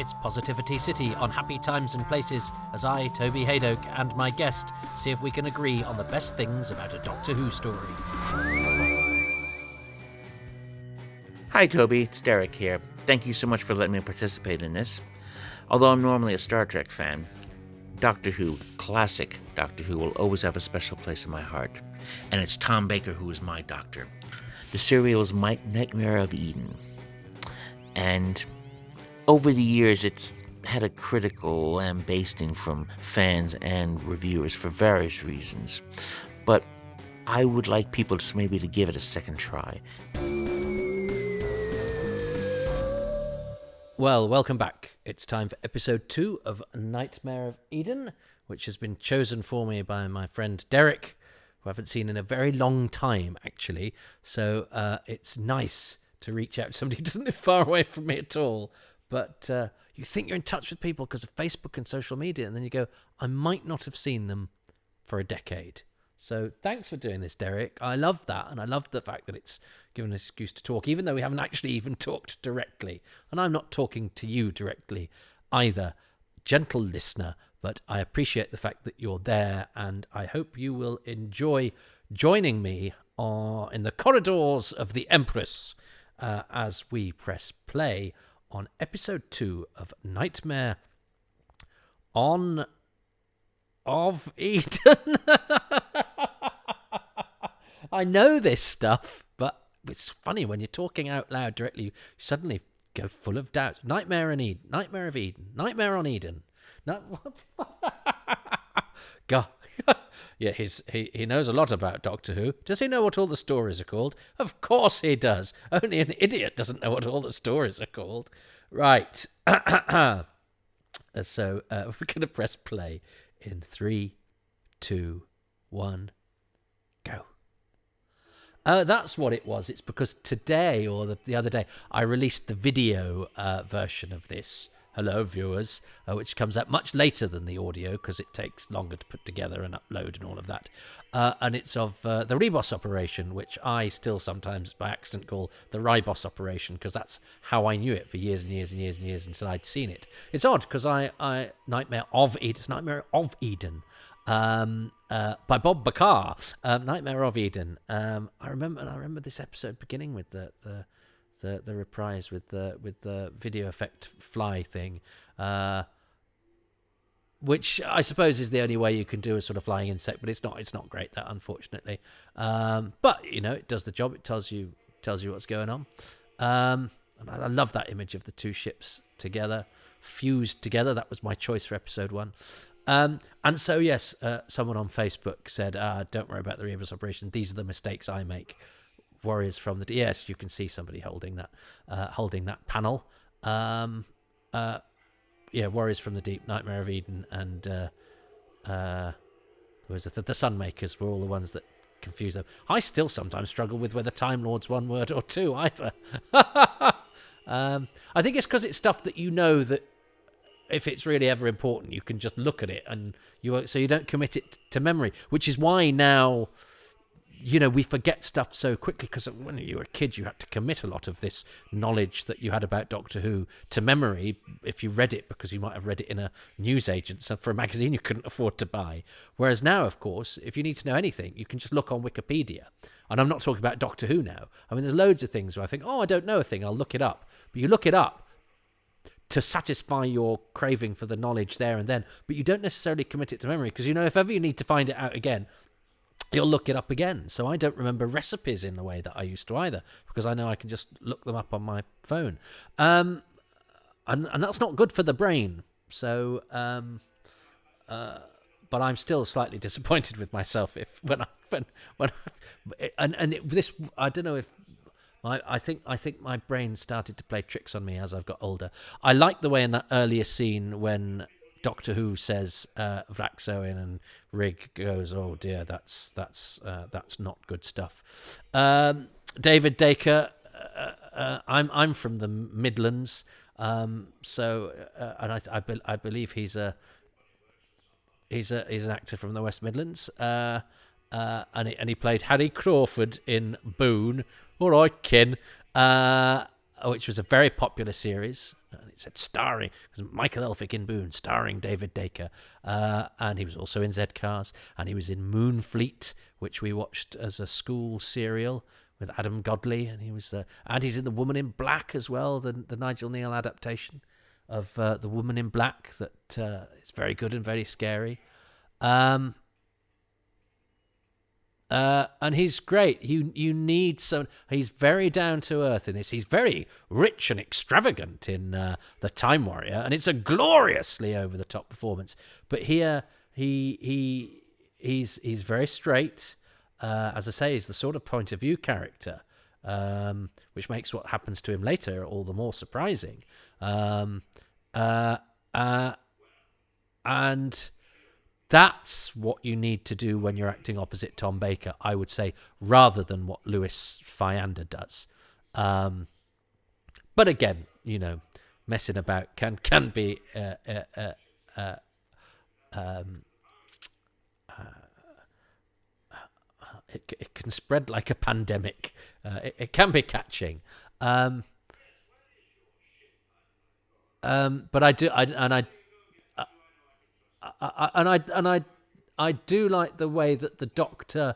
it's Positivity City on Happy Times and Places as I, Toby Hadoke, and my guest see if we can agree on the best things about a Doctor Who story. Hi Toby, it's Derek here. Thank you so much for letting me participate in this. Although I'm normally a Star Trek fan, Doctor Who, classic Doctor Who, will always have a special place in my heart. And it's Tom Baker who is my doctor. The serial's my Nightmare of Eden. And over the years, it's had a critical lambasting from fans and reviewers for various reasons. But I would like people to give it a second try. Well, welcome back. It's time for episode 2 of Nightmare of Eden, which has been chosen for me by my friend Derek, who I haven't seen in a very long time, actually. So it's nice to reach out to somebody who doesn't live far away from me at all. But you think you're in touch with people because of Facebook and social media, and then you go, I might not have seen them for a decade. So thanks for doing this, Derek. I love that, and I love the fact that it's given an excuse to talk, even though we haven't actually even talked directly. And I'm not talking to you directly either, gentle listener, but I appreciate the fact that you're there, and I hope you will enjoy joining me in the corridors of the Empress as we press play on episode 2 of Nightmare of Eden. I know this stuff, but it's funny when you're talking out loud directly, you suddenly go full of doubt. Nightmare of Eden, Nightmare on Eden. No, what? God. Yeah, he knows a lot about Doctor Who. Does he know what all the stories are called? Of course he does. Only an idiot doesn't know what all the stories are called. Right. So we're going to press play in 3, 2, 1, go. That's what it was. It's because today or the other day I released the video version of this. Hello, viewers, which comes out much later than the audio because it takes longer to put together and upload and all of that. And it's of the Rebos operation, which I still sometimes by accident call the Ribos operation because that's how I knew it for years and years and years and years until I'd seen it. It's odd because Nightmare of Eden, it's Nightmare of Eden. By Bob Bakar, Nightmare of Eden. I remember this episode beginning with the reprise with the video effect fly thing, which I suppose is the only way you can do a sort of flying insect, but it's not great, that, unfortunately. But it does the job. It tells you what's going on. And I love that image of the two ships together, fused together. That was my choice for episode 1. And so, yes, someone on Facebook said, don't worry about the Rebus operation. These are the mistakes I make. Warriors from the... Yes, you can see somebody holding that panel. Warriors from the Deep, Nightmare of Eden, and there was the Sunmakers were all the ones that confuse them. I still sometimes struggle with whether Time Lord's one word or two, either. I think it's because it's stuff that you know that if it's really ever important, you can just look at it and so you don't commit it to memory, which is why now, we forget stuff so quickly because when you were a kid, you had to commit a lot of this knowledge that you had about Doctor Who to memory if you read it, because you might have read it in a newsagent, so for a magazine you couldn't afford to buy. Whereas now, of course, if you need to know anything, you can just look on Wikipedia. And I'm not talking about Doctor Who now. I mean, there's loads of things where I think, I don't know a thing, I'll look it up. But you look it up to satisfy your craving for the knowledge there and then, but you don't necessarily commit it to memory because, if ever you need to find it out again, you'll look it up again. So I don't remember recipes in the way that I used to either, because I know I can just look them up on my phone. And that's not good for the brain. So, but I'm still slightly disappointed with myself I don't know if I think my brain started to play tricks on me as I've got older. I like the way in that earlier scene when Doctor Who says Vraxoin and Rig goes, oh dear, that's not good stuff. David Dacre, I'm from the Midlands, so and I believe he's an actor from the West Midlands, and he played Harry Crawford in Boone. All right, Ken, which was a very popular series. it said starring, because Michael Elphick in Boone, starring David Dacre. And he was also in Z-Cars, and he was in Moonfleet, which we watched as a school serial with Adam Godley, and and he's in The Woman in Black as well, the Nigel Neal adaptation of The Woman in Black that is very good and very scary. And he's great. You need some. He's very down to earth in this. He's very rich and extravagant in The Time Warrior, and it's a gloriously over the top performance. But here he's very straight. As I say, he's the sort of point of view character, which makes what happens to him later all the more surprising. And that's what you need to do when you're acting opposite Tom Baker, I would say, rather than what Louis Fiander does. But again, messing about can be it can spread like a pandemic. It can be catching. But I do, I do like the way that the Doctor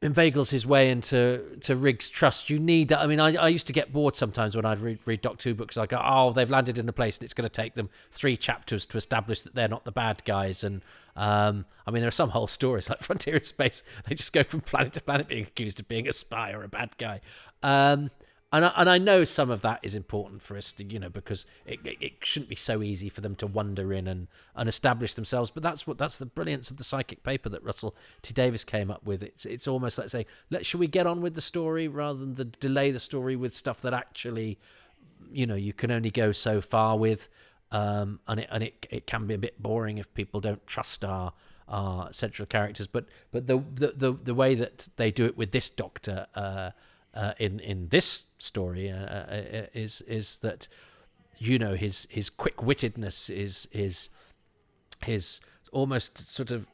inveigles his way into Riggs' trust. You need that. I mean, I used to get bored sometimes when I'd read Doctor Who books. I go, oh, they've landed in a place and it's going to take them 3 chapters to establish that they're not the bad guys. And I mean, there are some whole stories like Frontier in Space. They just go from planet to planet being accused of being a spy or a bad guy. And I know some of that is important for us to, because it shouldn't be so easy for them to wander in and establish themselves. But that's the brilliance of the psychic paper that Russell T Davies came up with. It's almost like saying, should we get on with the story rather than delay the story with stuff that actually, you can only go so far with, and it can be a bit boring if people don't trust our central characters. But the way that they do it with this Doctor. In this story is that his quick-wittedness is his almost sort of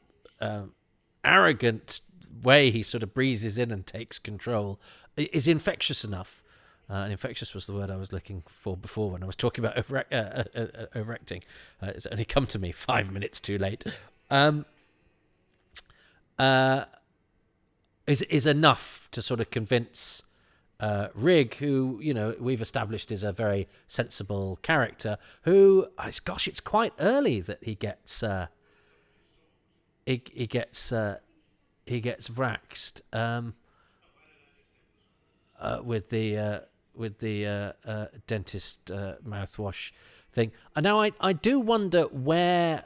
arrogant way he sort of breezes in and takes control is infectious enough. And infectious was the word I was looking for before when I was talking about overacting. It's only come to me 5 minutes too late. Is enough to sort of convince Rig, who we've established is a very sensible character, who it's quite early that he gets vraxed with the dentist mouthwash thing. And now I do wonder where.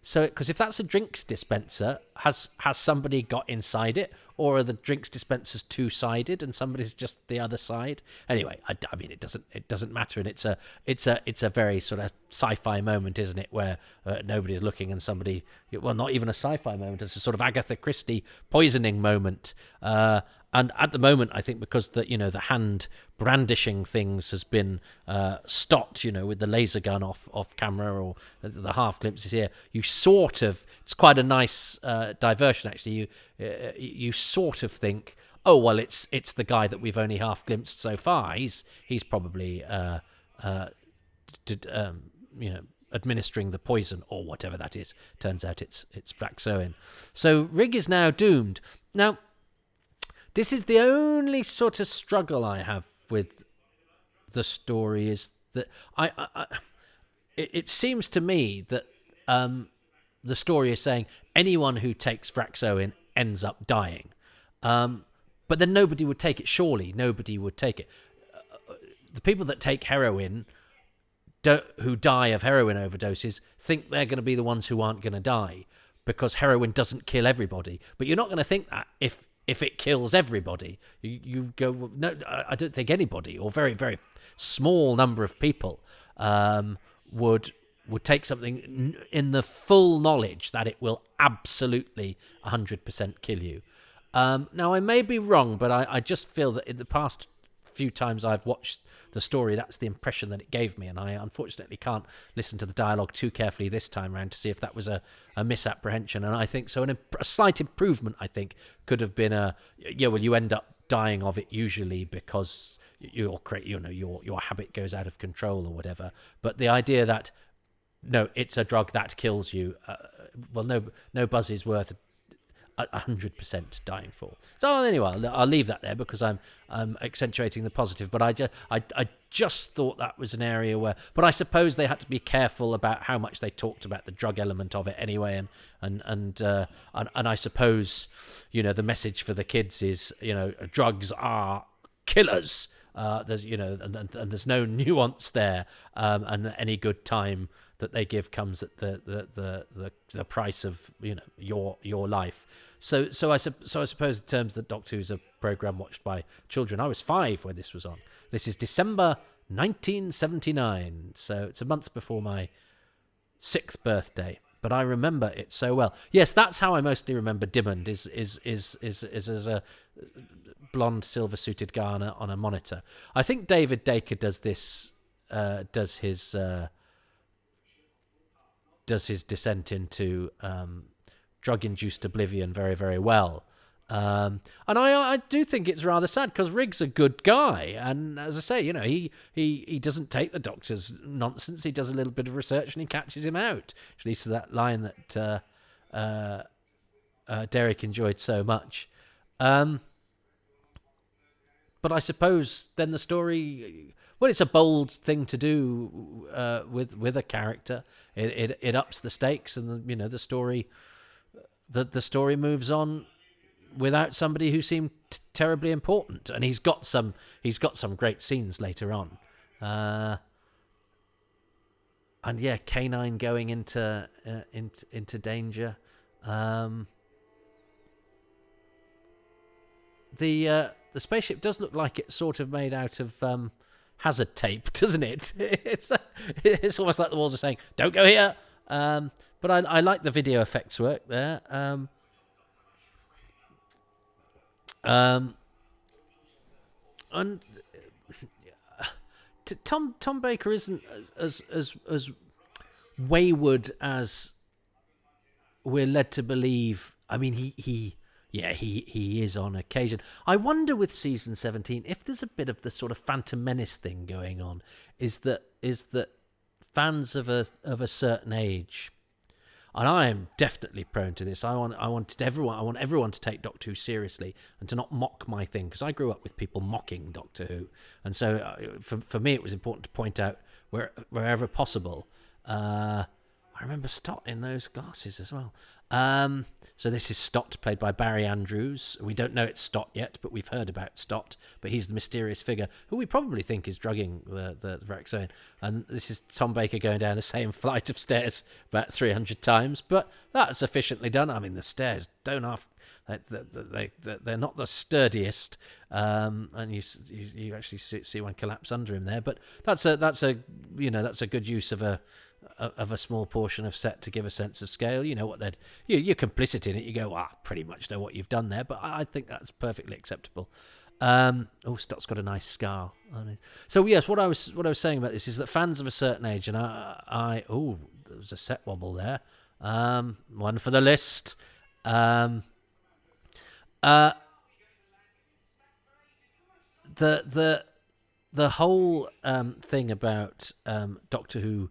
So, because if that's a drinks dispenser, has somebody got inside it, or are the drinks dispensers two-sided and somebody's just the other side? Anyway, I mean, it doesn't matter, and it's a very sort of sci-fi moment, isn't it, where nobody's looking and somebody, well, not even a sci-fi moment, it's a sort of Agatha Christie poisoning moment. And at the moment, I think because the hand brandishing things has been stopped, with the laser gun off camera or the half glimpses here, you sort of, it's quite a nice diversion actually. You sort of think, oh well, it's the guy that we've only half glimpsed so far. He's probably administering the poison or whatever that is. Turns out it's Fraxoin. So Rig is now doomed. Now, this is the only sort of struggle I have with the story, is that it seems to me that the story is saying anyone who takes Fraxoin ends up dying. But then nobody would take it, surely. Nobody would take it. The people that take heroin, who die of heroin overdoses, think they're going to be the ones who aren't going to die, because heroin doesn't kill everybody. But you're not going to think that if it kills everybody. You go, well, no, I don't think anybody, or very, very small number of people would take something in the full knowledge that it will absolutely 100% kill you. Now, I may be wrong, but I just feel that in the past few times I've watched the story, that's the impression that it gave me, and I unfortunately can't listen to the dialogue too carefully this time around to see if that was a misapprehension. And I think so. A slight improvement, I think, could have been you end up dying of it usually because your habit goes out of control or whatever. But the idea that no, it's a drug that kills you. No buzz is worth 100% dying for. So anyway, I'll leave that there because I'm accentuating the positive. But I just thought that was an area where. But I suppose they had to be careful about how much they talked about the drug element of it anyway. And I suppose the message for the kids is drugs are killers. There's and there's no nuance there. And any good time that they give comes at the price of your life. So I suppose in terms that Doctor Who's a program watched by children. I was 5 when this was on. This is December 1979, so it's a month before my 6th birthday. But I remember it so well. Yes, that's how I mostly remember Dimmond is as a blonde silver-suited guy on a monitor. I think David Dacre does this. Does his descent into drug-induced oblivion very, very well. And I do think it's rather sad because Riggs a good guy, and as I say, he doesn't take the Doctor's nonsense. He does a little bit of research and he catches him out, which leads to that line that Derek enjoyed so much. But I suppose then the story. Well, it's a bold thing to do with a character. It ups the stakes, and the story. The story moves on without somebody who seemed terribly important, and he's got some great scenes later on, and yeah, K9 going into danger. The spaceship does look like it's sort of made out of hazard tape, doesn't it? It's almost like the walls are saying, "Don't go here." But I like the video effects work there. And Tom Baker isn't as wayward as we're led to believe. I mean, he is on occasion. I wonder with season 17 if there's a bit of the sort of Phantom Menace thing going on. Is that fans of a certain age, and I am definitely prone to this. I want everyone to take Doctor Who seriously and to not mock my thing, because I grew up with people mocking Doctor Who, and so for me it was important to point out wherever possible. I remember Stott in those glasses as well. So this is Stott, played by Barry Andrews. We don't know it's Stott yet, but we've heard about Stott. But he's the mysterious figure who we probably think is drugging the Vraxoan. And this is Tom Baker going down the same flight of stairs about 300 times. But that's efficiently done. I mean, the stairs don't have... They're not the sturdiest, and you actually see one collapse under him there. But that's a good use of a small portion of set to give a sense of scale. You know what you're complicit in it. You go, pretty much know what you've done there. But I think that's perfectly acceptable. Stott's got a nice scar on it. So yes, what I was saying about this is that fans of a certain age, and there was a set wobble there. One for the list. The whole thing about Doctor Who,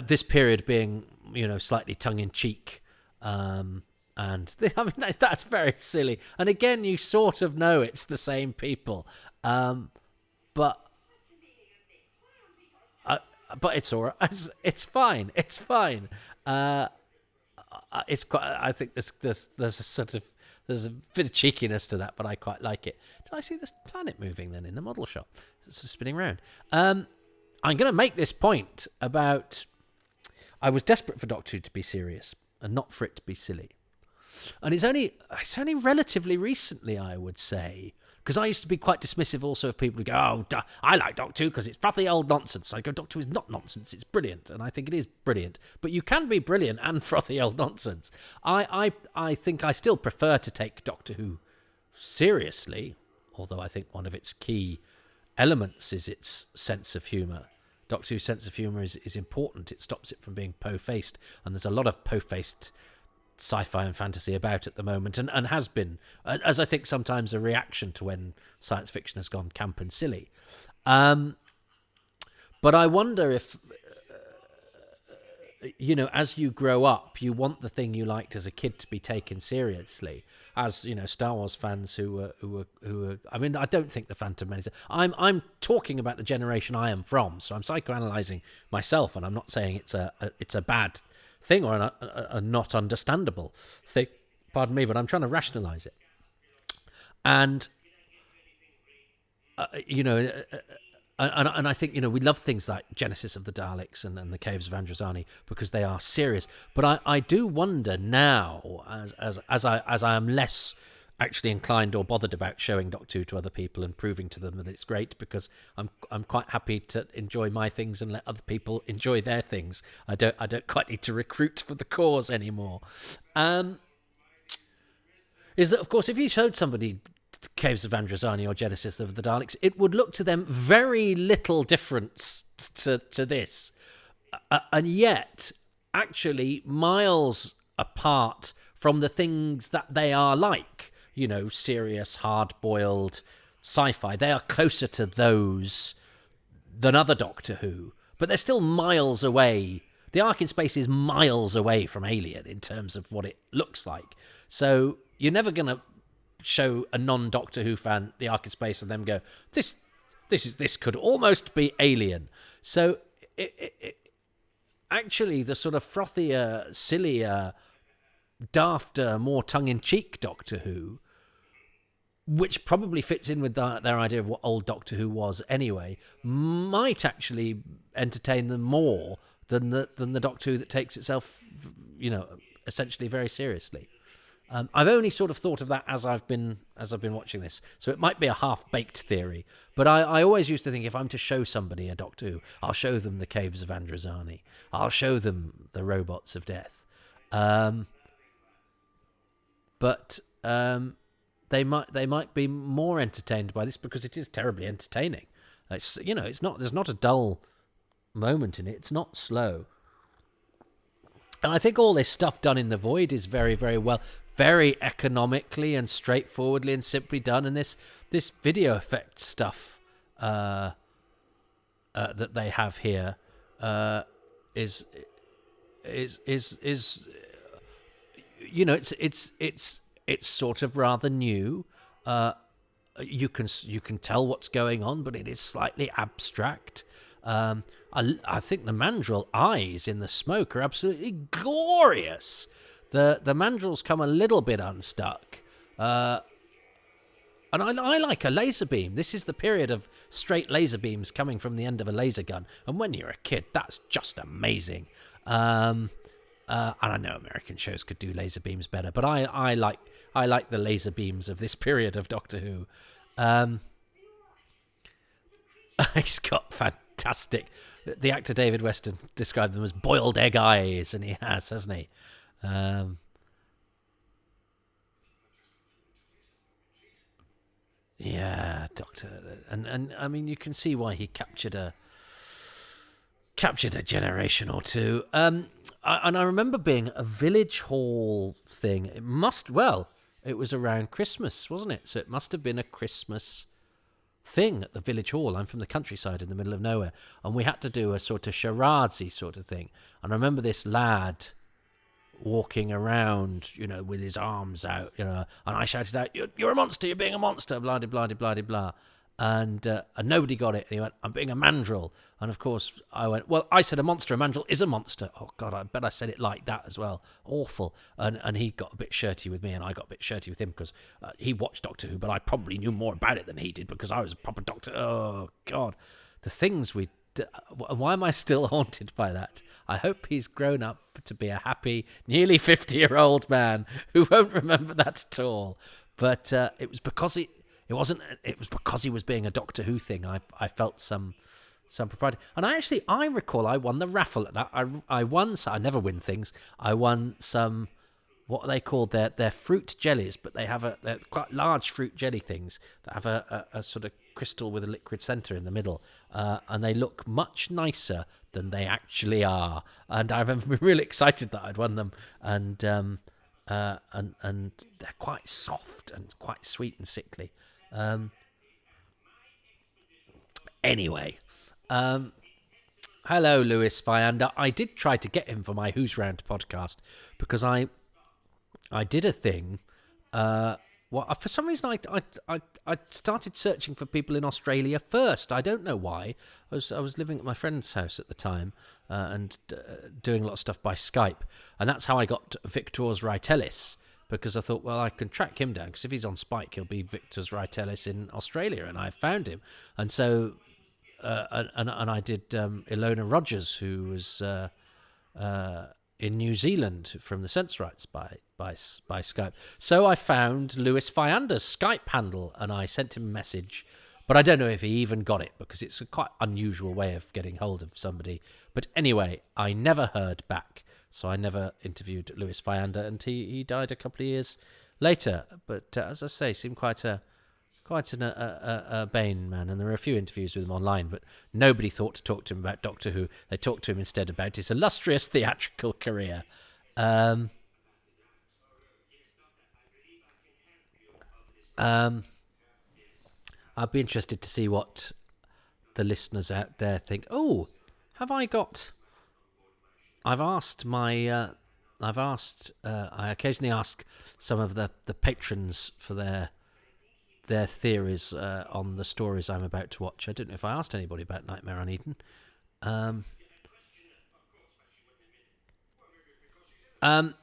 this period being slightly tongue in cheek, and that's very silly. And again, you sort of know it's the same people, but it's all right. It's fine. It's fine. It's quite. I think there's a sort of. There's a bit of cheekiness to that, but I quite like it. Did I see this planet moving then in the model shop? It's spinning around. I'm going to make this point about... I was desperate for Doctor Who to be serious and not for it to be silly. And it's only relatively recently, I would say, because I used to be quite dismissive also of people who go, I like Doctor Who because it's frothy old nonsense. I go, Doctor Who is not nonsense, it's brilliant. And I think it is brilliant. But you can be brilliant and frothy old nonsense. I think I still prefer to take Doctor Who seriously, although I think one of its key elements is its sense of humour. Doctor Who's sense of humour is important. It stops it from being po-faced. And there's a lot of po-faced sci-fi and fantasy about at the moment, and has been, as I think sometimes a reaction to when science fiction has gone camp and silly. But I wonder if, as you grow up, you want the thing you liked as a kid to be taken seriously. As Star Wars fans who are. I mean, I don't think the Phantom Menace. I'm talking about the generation I am from, so I'm psychoanalyzing myself, and I'm not saying it's a bad thing or a not understandable thing. Pardon me, but I'm trying to rationalize it. And And I think, we love things like Genesis of the Daleks and the Caves of Androzani because they are serious. But I do wonder now, as I am less actually inclined or bothered about showing Doctor Who to other people and proving to them that it's great, because I'm quite happy to enjoy my things and let other people enjoy their things. I don't quite need to recruit for the cause anymore. Is that, of course, if you showed somebody Caves of Androzani or Genesis of the Daleks, it would look to them very little difference to this. And yet, actually, miles apart from the things that they are like, serious, hard-boiled sci-fi. They are closer to those than other Doctor Who, but they're still miles away. The Ark in Space is miles away from Alien in terms of what it looks like. So you're never going to show a non-Doctor Who fan the Ark in Space and them go, this could almost be Alien. So actually the sort of frothier, sillier, dafter, more tongue-in-cheek Doctor Who, which probably fits in with their idea of what old Doctor Who was anyway, might actually entertain them more than the Doctor Who that takes itself, essentially very seriously. I've only sort of thought of that as I've been watching this, so it might be a half-baked theory. But I always used to think, if I'm to show somebody a Doctor Who, I'll show them the Caves of Androzani. I'll show them the Robots of Death. But they might be more entertained by this because it is terribly entertaining. It's there's not a dull moment in it. It's not slow. And I think all this stuff done in The Void is very, very well, very economically and straightforwardly and simply done. And this video effect stuff that they have here is it's sort of rather new. You can tell what's going on, but it is slightly abstract. I think the mandrill eyes in the smoke are absolutely glorious. The mandrills come a little bit unstuck. And I like a laser beam. This is the period of straight laser beams coming from the end of a laser gun. And when you're a kid, that's just amazing. And I know American shows could do laser beams better, but I like the laser beams of this period of Doctor Who. He's got fantastic. The actor David Weston described them as boiled egg eyes, and he has, hasn't he? Yeah, Doctor, and I mean, you can see why he captured a generation or two. And I remember being a village hall thing. It was around Christmas, wasn't it? So it must have been a Christmas thing at the village hall. I'm from the countryside in the middle of nowhere, and we had to do a sort of charadesy sort of thing. And I remember this lad walking around, with his arms out, and I shouted out, "You're a monster! You're being a monster!" Blah de blah de blah de blah. And nobody got it. And he went, "I'm being a mandrill." And of course, I went, "Well, I said a monster. A mandrill is a monster." Oh God, I bet I said it like that as well. Awful. And he got a bit shirty with me, and I got a bit shirty with him because he watched Doctor Who, but I probably knew more about it than he did because I was a proper doctor. Oh God, the things we. Why am I still haunted by that? I hope he's grown up to be a happy, nearly 50-year-old man who won't remember that at all. But it was because it was because he was being a Doctor Who thing. I felt some propriety. And I recall I won the raffle at that. I won. I never win things. I won some. What are they called? They're fruit jellies, but they're quite large fruit jelly things that have a sort of crystal with a liquid centre in the middle, and they look much nicer than they actually are. And I remember being really excited that I'd won them, and and they're quite soft and quite sweet and sickly. Anyway, hello, Lewis Viander. I did try to get him for my Who's Round podcast because I did a thing. For some reason, I started searching for people in Australia first. I don't know why. I was living at my friend's house at the time and doing a lot of stuff by Skype, and that's how I got Victor's Ritellis, because I thought, well, I can track him down, because if he's on Spike, he'll be Victor's Ritellis in Australia, and I found him. And so, and I did Ilona Rogers, who was in New Zealand from the Sense Rights by Skype. So I found Lewis Viander's Skype handle, and I sent him a message, but I don't know if he even got it, because it's a quite unusual way of getting hold of somebody. But anyway, I never heard back, so I never interviewed Lewis Viander, and he died a couple of years later. But as I say, seemed quite a Bane man, and there were a few interviews with him online, but nobody thought to talk to him about Doctor Who. They talked to him instead about his illustrious theatrical career. I'd be interested to see what the listeners out there think. Oh, I occasionally ask some of the patrons for their theories on the stories I'm about to watch. I don't know if I asked anybody about Nightmare on Eden. And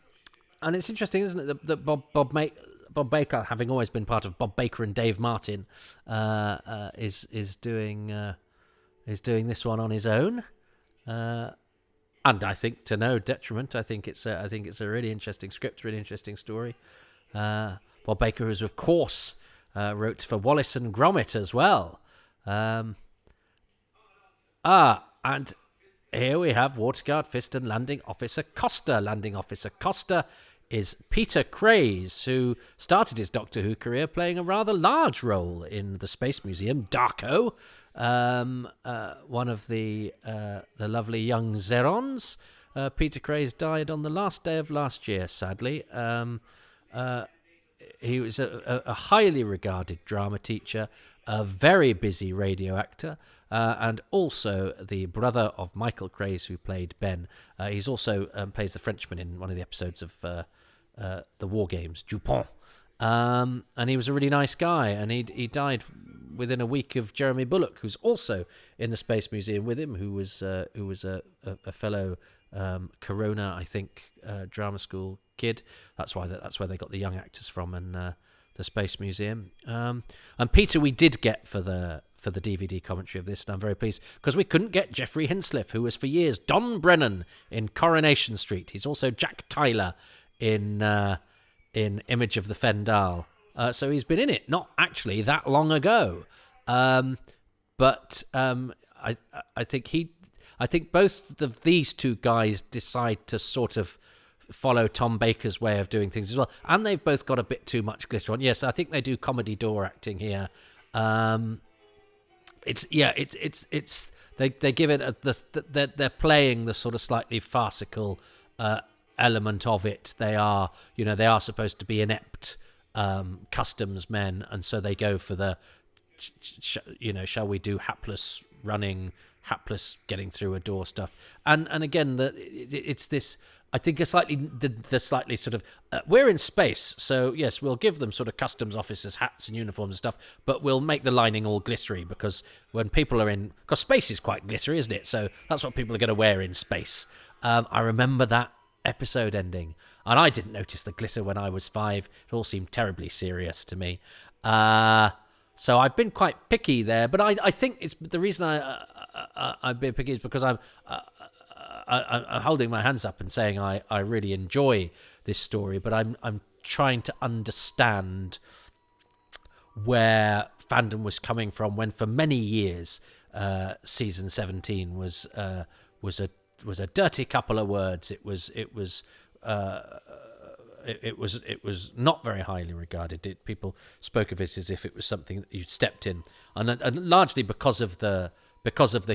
it's interesting, isn't it, that Bob Baker, having always been part of Bob Baker and Dave Martin, is doing this one on his own. And I think to no detriment. I think it's a really interesting script, really interesting story. Bob Baker, who's of course wrote for Wallace and Gromit as well. And here we have Waterguard, Fist and Landing Officer Costa. Landing Officer Costa is Peter Craze, who started his Doctor Who career playing a rather large role in the Space Museum, Darko, one of the lovely young Zerons. Peter Craze died on the last day of last year, sadly. He was a highly regarded drama teacher, a very busy radio actor, and also the brother of Michael Craze, who played Ben. He's also plays the Frenchman in one of the episodes of the War Games, Dupont. And he was a really nice guy, and he died within a week of Jeremy Bulloch, who's also in the Space Museum with him, who was a fellow Corona, I think, drama school kid. That's where they got the young actors from, and the Space Museum. And Peter, we did get for the DVD commentary of this, and I'm very pleased, because we couldn't get Geoffrey Hinsliff, who was for years Don Brennan in Coronation Street. He's also Jack Tyler in Image of the Fendal. So he's been in it not actually that long ago. But I think both of these two guys decide to sort of follow Tom Baker's way of doing things as well, and they've both got a bit too much glitter on. Yes, I think they do comedy door acting here. They give it they're playing the sort of slightly farcical element of it. They are supposed to be inept customs men, and so they go for the shall we do hapless running, hapless getting through a door stuff, and again it's this. I think the slightly sort of we're in space, so yes, we'll give them sort of customs officers hats and uniforms and stuff, but we'll make the lining all glittery, because when people are in, because space is quite glittery, isn't it? So that's what people are going to wear in space. I remember that episode ending, and I didn't notice the glitter when I was 5. It all seemed terribly serious to me. So I've been quite picky there, but I think it's the reason I've been picky is because I'm holding my hands up and saying I really enjoy this story, but I'm trying to understand where fandom was coming from when, for many years, season 17 was a dirty couple of words. It was not very highly regarded. People spoke of it as if it was something that you'd stepped in, and largely because of the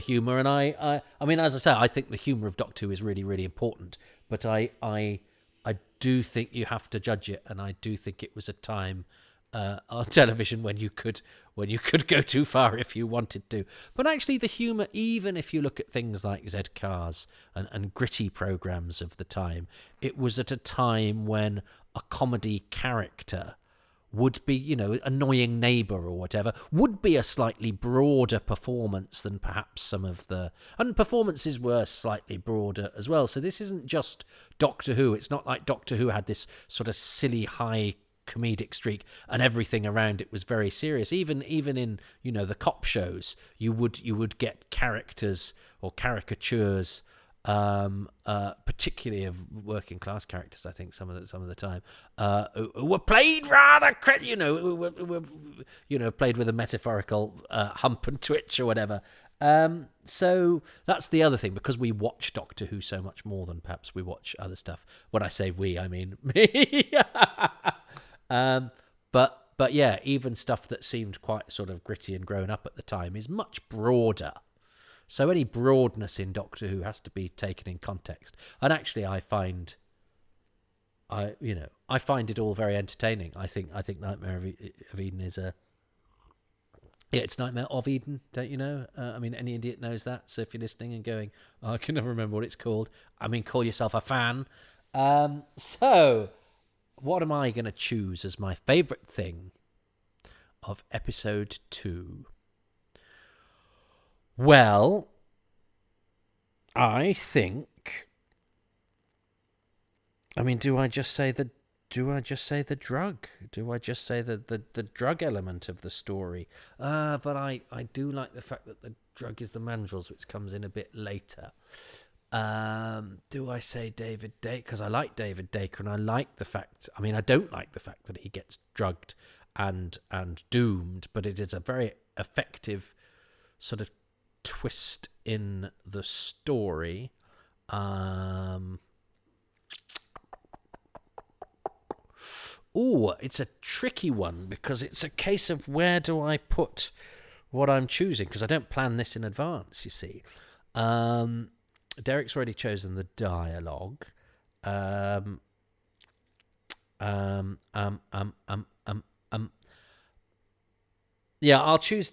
humour. And I mean, as I say, I think the humour of Doctor Who is really, really important. But I I do think you have to judge it, and I do think it was a time on television when you could go too far if you wanted to. But actually, the humour, even if you look at things like Z Cars and gritty programmes of the time, it was at a time when a comedy character would be, annoying neighbour or whatever, would be a slightly broader performance than perhaps some of the... And performances were slightly broader as well. So this isn't just Doctor Who. It's not like Doctor Who had this sort of silly high comedic streak and everything around it was very serious. Even in, the cop shows, you would get characters or caricatures, particularly of working class characters, I think some of the time, who were played rather, played with a metaphorical hump and twitch or whatever. So that's the other thing, because we watch Doctor Who so much more than perhaps we watch other stuff. When I say we, I mean me. But yeah, even stuff that seemed quite sort of gritty and grown up at the time is much broader. So any broadness in Doctor Who has to be taken in context. And actually, I find it all very entertaining. I think Nightmare of Eden is it's Nightmare of Eden, don't you know? Any idiot knows that. So if you're listening and going, I can never remember what it's called, call yourself a fan. So what am I going to choose as my favourite thing of episode 2? Well, I think... do I just say the drug? Do I just say the drug element of the story? But I do like the fact that the drug is the mandrels, which comes in a bit later. Do I say David Dacre? Because I like David Dacre, and I like the fact... I don't like the fact that he gets drugged and doomed, but it is a very effective sort of twist in the story. It's a tricky one, because it's a case of where do I put what I'm choosing, because I don't plan this in advance, you see. Derek's already chosen the dialogue. Yeah, I'll choose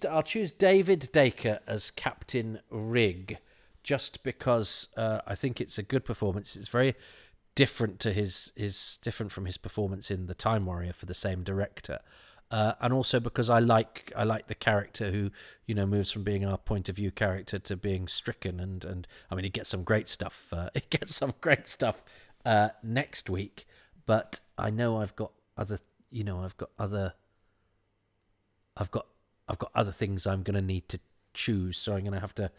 David Dacre as Captain Rigg, just because I think it's a good performance. It's very different to different from his performance in The Time Warrior for the same director. And also because I like the character who, moves from being our point of view character to being stricken, and he gets some great stuff. Next week, but I know I've got other things I'm going to need to choose, so I'm going to have to.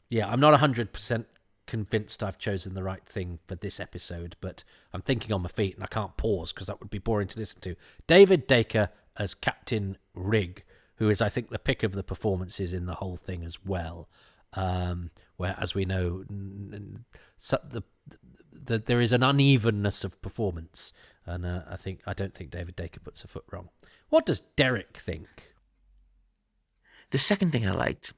Yeah, I'm not 100% convinced I've chosen the right thing for this episode, but I'm thinking on my feet and I can't pause because that would be boring to listen to. David Dacre as Captain Rigg, who is, I think, the pick of the performances in the whole thing as well. Where, as we know, there is an unevenness of performance, and I don't think David Dacre puts a foot wrong. What does Derek think? The second thing I liked,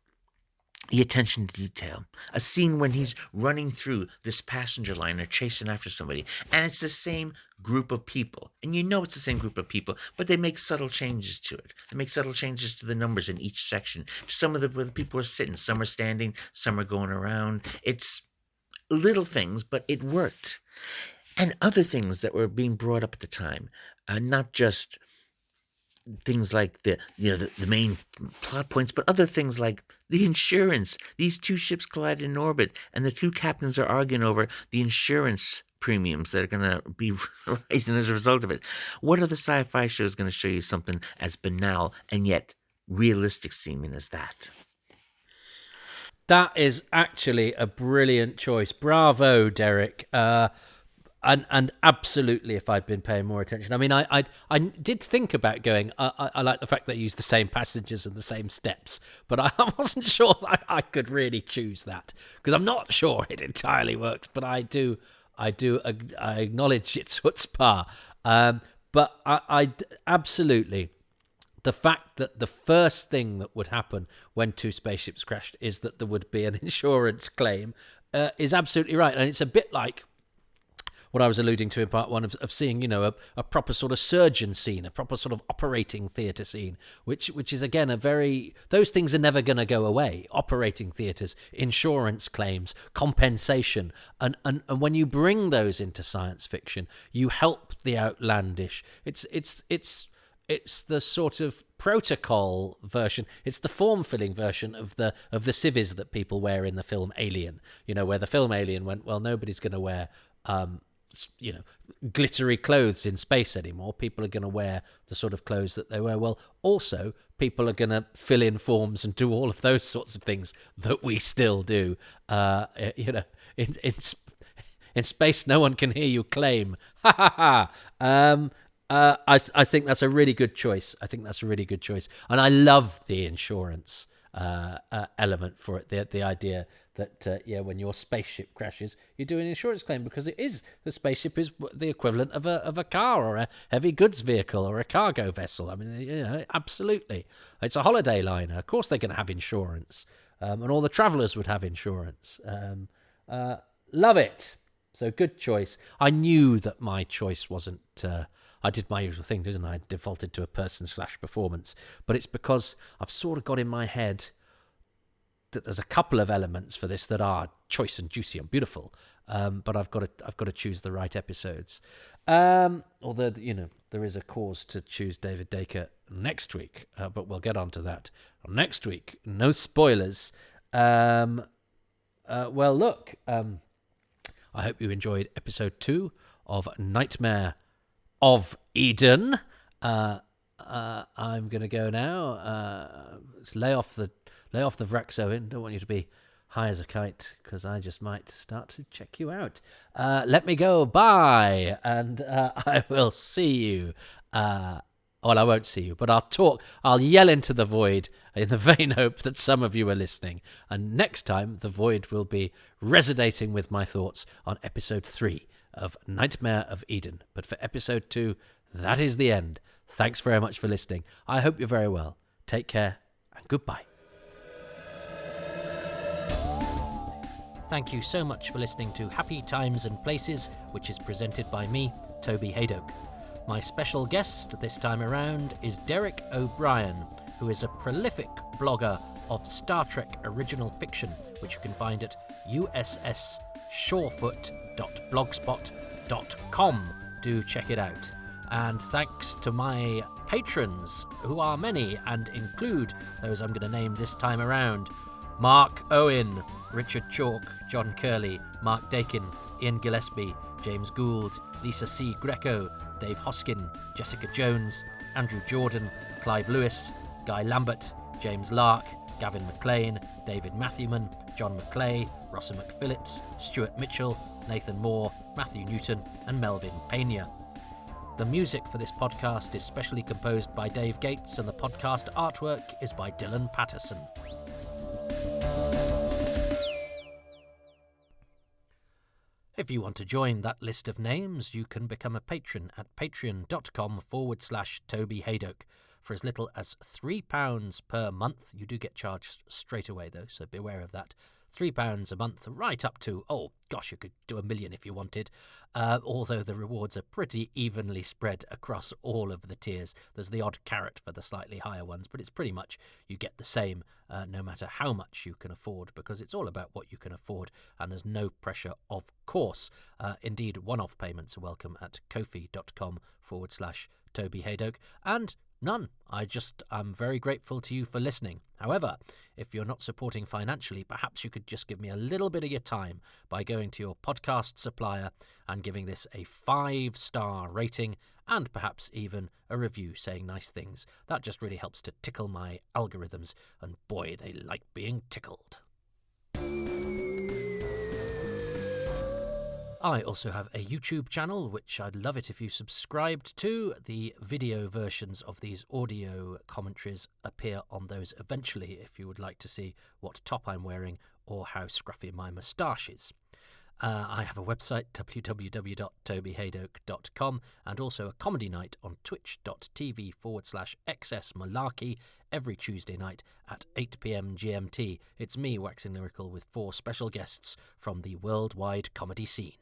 the attention to detail. A scene when he's running through this passenger liner chasing after somebody, and it's the same group of people. And it's the same group of people, but they make subtle changes to it. They make subtle changes to the numbers in each section. Some of where the people are sitting, some are standing, some are going around. It's little things, but it worked. And other things that were being brought up at the time, not just things like the main plot points, but other things like the insurance. These two ships collided in orbit, and the two captains are arguing over the insurance premiums that are going to be rising as a result of it. What other sci-fi show is going to show you something as banal and yet realistic seeming as that? That is actually a brilliant choice. Bravo, Derek. And absolutely, if I'd been paying more attention. I did think about going, I like the fact they use the same passengers and the same steps, but I wasn't sure that I could really choose that, because I'm not sure it entirely works, but I acknowledge its chutzpah. But I absolutely, the fact that the first thing that would happen when two spaceships crashed is that there would be an insurance claim is absolutely right. And it's a bit like what I was alluding to in part one of seeing, you know, a proper sort of surgeon scene, a proper sort of operating theatre scene, which is again those things are never going to go away. Operating theatres, insurance claims, compensation, and when you bring those into science fiction, you help the outlandish. It's the sort of protocol version. It's the form-filling version of the civvies that people wear in the film Alien. You know, where the film Alien went, well, nobody's going to wear, you know, glittery clothes in space anymore. People are going to wear the sort of clothes that they wear. Well, also, people are going to fill in forms and do all of those sorts of things that we still do. You know, in space, no one can hear you claim. Ha ha ha. I think that's a really good choice. And I love the insurance element for it. The idea that when your spaceship crashes, you do an insurance claim, because the spaceship is the equivalent of a car or a heavy goods vehicle or a cargo vessel. I mean, you know, absolutely, it's a holiday liner. Of course, they're going to have insurance, and all the travellers would have insurance. Love it. So good choice. I knew that my choice wasn't. I did my usual thing, didn't I? I defaulted to a person/performance. But it's because I've sort of got in my head that there's a couple of elements for this that are choice and juicy and beautiful. But I've got to choose the right episodes. Although, you know, there is a cause to choose David Dacre next week. But we'll get on to that next week. No spoilers. Well, look. I hope you enjoyed episode 2 of Nightmare of Eden. I'm going to go now. Let's lay off the Vraxoin. Don't want you to be high as a kite, because I just might start to check you out. Let me go. Bye. And I will see you. Well, I won't see you, but I'll yell into the void in the vain hope that some of you are listening. And next time, the void will be resonating with my thoughts on episode 3 of Nightmare of Eden. But for episode 2, that is the end. Thanks very much for listening. I hope you're very well. Take care, and goodbye. Thank you so much for listening to Happy Times and Places, which is presented by me, Toby Hadoke. My special guest this time around is Derek O'Brien, who is a prolific blogger of Star Trek original fiction, which you can find at usssurefoot.blogspot.com. Do check it out. And thanks to my patrons, who are many and include those I'm going to name this time around: Mark Owen, Richard Chalk, John Curley, Mark Dakin, Ian Gillespie, James Gould, Lisa C. Greco, Dave Hoskin, Jessica Jones, Andrew Jordan, Clive Lewis, Guy Lambert, James Lark, Gavin McLean, David Matthewman, John McClay, Rossa McPhillips, Stuart Mitchell, Nathan Moore, Matthew Newton, and Melvin Pena. The music for this podcast is specially composed by Dave Gates, and the podcast artwork is by Dylan Patterson. If you want to join that list of names, you can become a patron at patreon.com/Toby Hadoke. For as little as £3 per month. You do get charged straight away, though, so beware of that. £3 a month, right up to, oh gosh, you could do $1 million if you wanted. Although the rewards are pretty evenly spread across all of the tiers. There's the odd carrot for the slightly higher ones, but it's pretty much you get the same no matter how much you can afford, because it's all about what you can afford, and there's no pressure, of course. Indeed, one-off payments are welcome at ko-fi.com/Toby Hadoke, and none. I'm very grateful to you for listening. However, if you're not supporting financially, perhaps you could just give me a little bit of your time by going to your podcast supplier and giving this a 5-star rating, and perhaps even a review saying nice things. That just really helps to tickle my algorithms, and boy, they like being tickled. I also have a YouTube channel, which I'd love it if you subscribed to. The video versions of these audio commentaries appear on those eventually, if you would like to see what top I'm wearing or how scruffy my moustache is. I have a website, www.tobyhadoke.com, and also a comedy night on twitch.tv/XSMalarkey every Tuesday night at 8 p.m. GMT. It's me waxing lyrical with 4 special guests from the worldwide comedy scene.